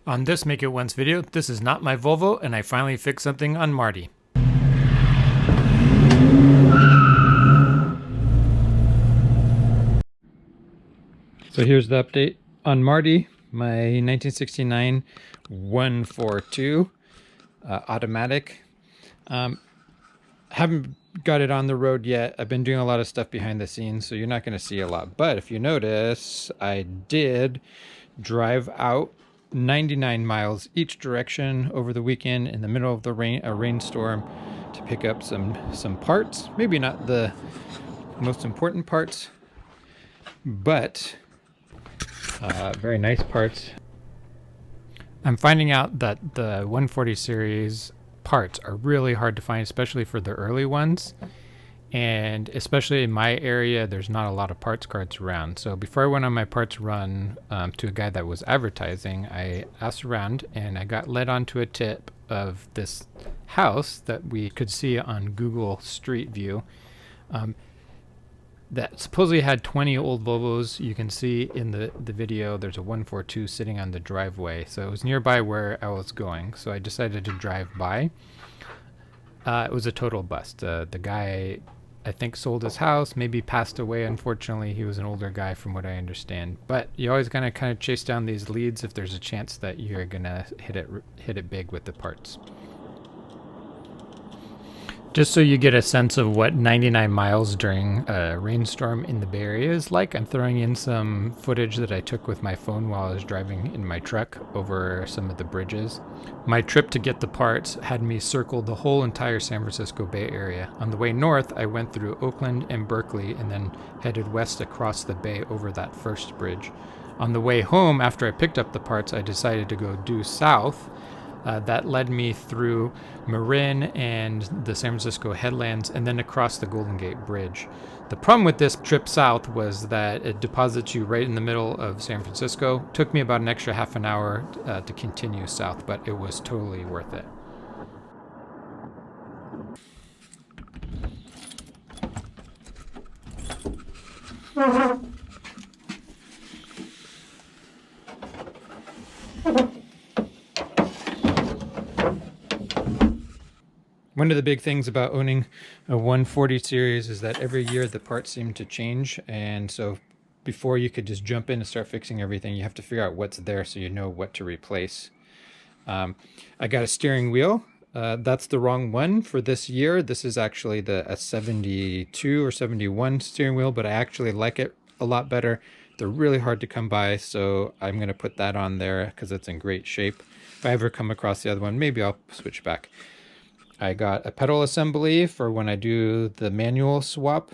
On this Make It Once video, this is not my Volvo, and I finally fixed something on Marty. So here's the update on Marty, my 1969 142 automatic. Haven't got it on the road yet. I've been doing a lot of stuff behind the scenes, so you're not going to see a lot. But if you notice, I did drive out 99 miles each direction over the weekend in the middle of a rainstorm to pick up some parts. Maybe not the most important parts, but very nice parts. I'm finding out that the 140 series parts are really hard to find, especially for the early ones. And especially in my area, there's not a lot of parts cards around. So before I went on my parts run to a guy that was advertising, I asked around and I got led onto a tip of this house that we could see on Google Street View that supposedly had 20 old Volvos. You can see in the video there's a 142 sitting on the driveway. So it was nearby where I was going. So I decided to drive by. It was a total bust. The guy, I think, sold his house, maybe passed away. Unfortunately, he was an older guy from what I understand. But you always gotta kind of chase down these leads if there's a chance that you're gonna hit it big with the parts. Just so you get a sense of what 99 miles during a rainstorm in the Bay Area is like, I'm throwing in some footage that I took with my phone while I was driving in my truck over some of the bridges. My trip to get the parts had me circle the whole entire San Francisco Bay Area. On the way north, I went through Oakland and Berkeley and then headed west across the bay over that first bridge. On the way home, after I picked up the parts, I decided to go due south. That led me through Marin and the San Francisco headlands and then across the Golden Gate Bridge. The problem with this trip south was that it deposits you right in the middle of San Francisco. It took me about an extra half an hour to continue south, but it was totally worth it. One of the big things about owning a 140 series is that every year the parts seem to change, and so before you could just jump in and start fixing everything, you have to figure out what's there so you know what to replace. I got a steering wheel. That's the wrong one for this year. This is actually a 72 or 71 steering wheel, but I actually like it a lot better. They're really hard to come by, so I'm going to put that on there because it's in great shape. If I ever come across the other one, maybe I'll switch back. I got a pedal assembly for when I do the manual swap.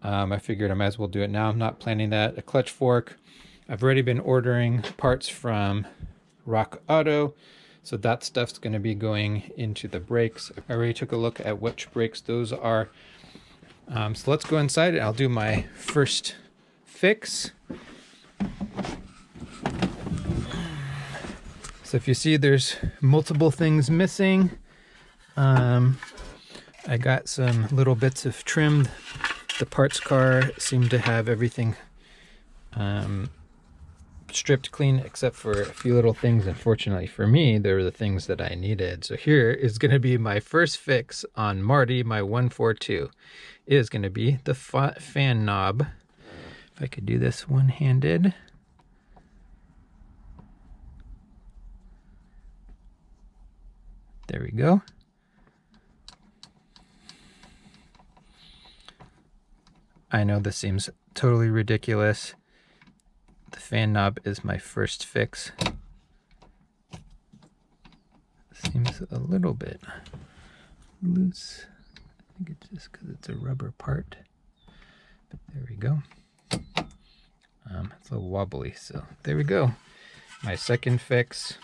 I figured I might as well do it now. I'm not planning that. A clutch fork. I've already been ordering parts from Rock Auto, so that stuff's going to be going into the brakes. I already took a look at which brakes those are. So let's go inside and I'll do my first fix. So if you see, there's multiple things missing. I got some little bits of trim. The parts car seemed to have everything stripped clean except for a few little things. Unfortunately for me, they were the things that I needed. So here is going to be my first fix on Marty, my 142. It is going to be the fan knob. If I could do this one-handed. There we go. I know this seems totally ridiculous. The fan knob is my first fix. Seems a little bit loose. I think it's just because it's a rubber part. But there we go. It's a little wobbly, so there we go. My second fix.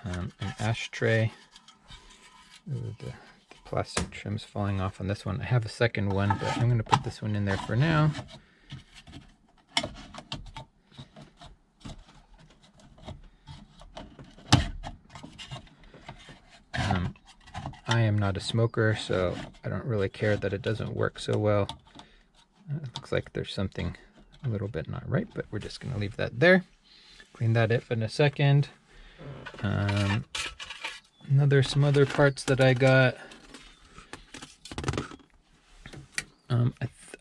An ashtray. Ooh, the plastic trim's falling off on this one. I have a second one, but I'm going to put this one in there for now. I am not a smoker, so I don't really care that it doesn't work so well. It looks like there's something a little bit not right, but we're just going to leave that there. clean that up in a second. Some other parts that I got.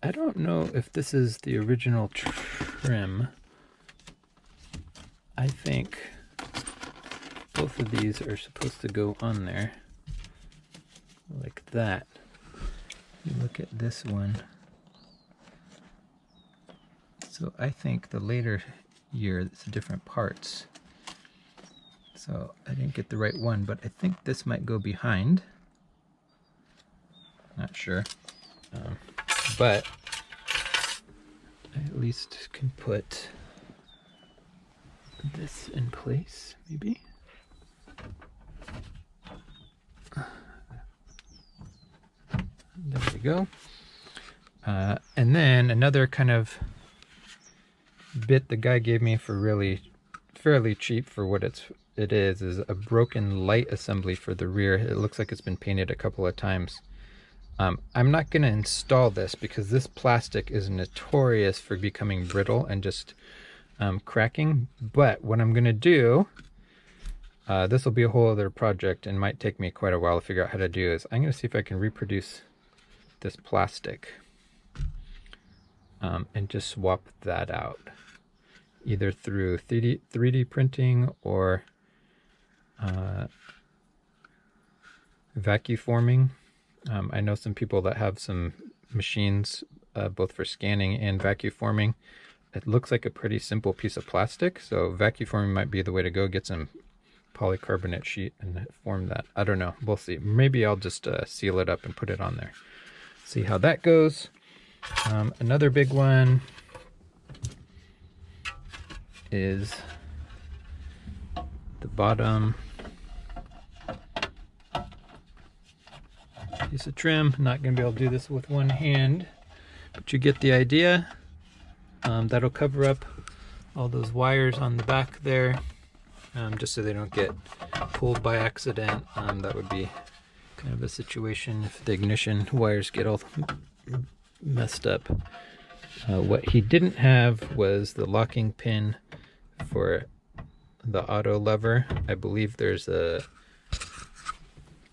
I don't know if this is the original trim. I think both of these are supposed to go on there like that. You look at this one. So I think the later year, it's different parts. So I didn't get the right one, but I think this might go behind. Not sure. But I at least can put this in place, maybe. There we go. And then another kind of bit the guy gave me for really fairly cheap for what it is a broken light assembly for the rear. It looks like it's been painted a couple of times. I'm not going to install this because this plastic is notorious for becoming brittle and just cracking. But what I'm going to do, this will be a whole other project and might take me quite a while to figure out how to do, is I'm going to see if I can reproduce this plastic and just swap that out, either through 3D printing or vacuum forming. I know some people that have some machines both for scanning and vacuum forming. It looks like a pretty simple piece of plastic, so vacuum forming might be the way to go. Get some polycarbonate sheet and form that. I don't know, we'll see. Maybe I'll just seal it up and put it on there. See how that goes. Another big one is the bottom piece of trim. Not going to be able to do this with one hand, but you get the idea. That'll cover up all those wires on the back there, just so they don't get pulled by accident. That would be kind of a situation if the ignition wires get all messed up. What he didn't have was the locking pin for the auto lever. I believe there's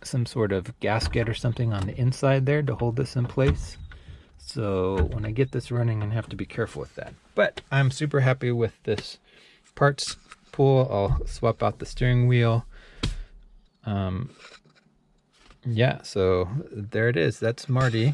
some sort of gasket or something on the inside there to hold this in place. So when I get this running, I'm gonna have to be careful with that. But I'm super happy with this parts pool. I'll swap out the steering wheel. Yeah, so there it is. That's Marty.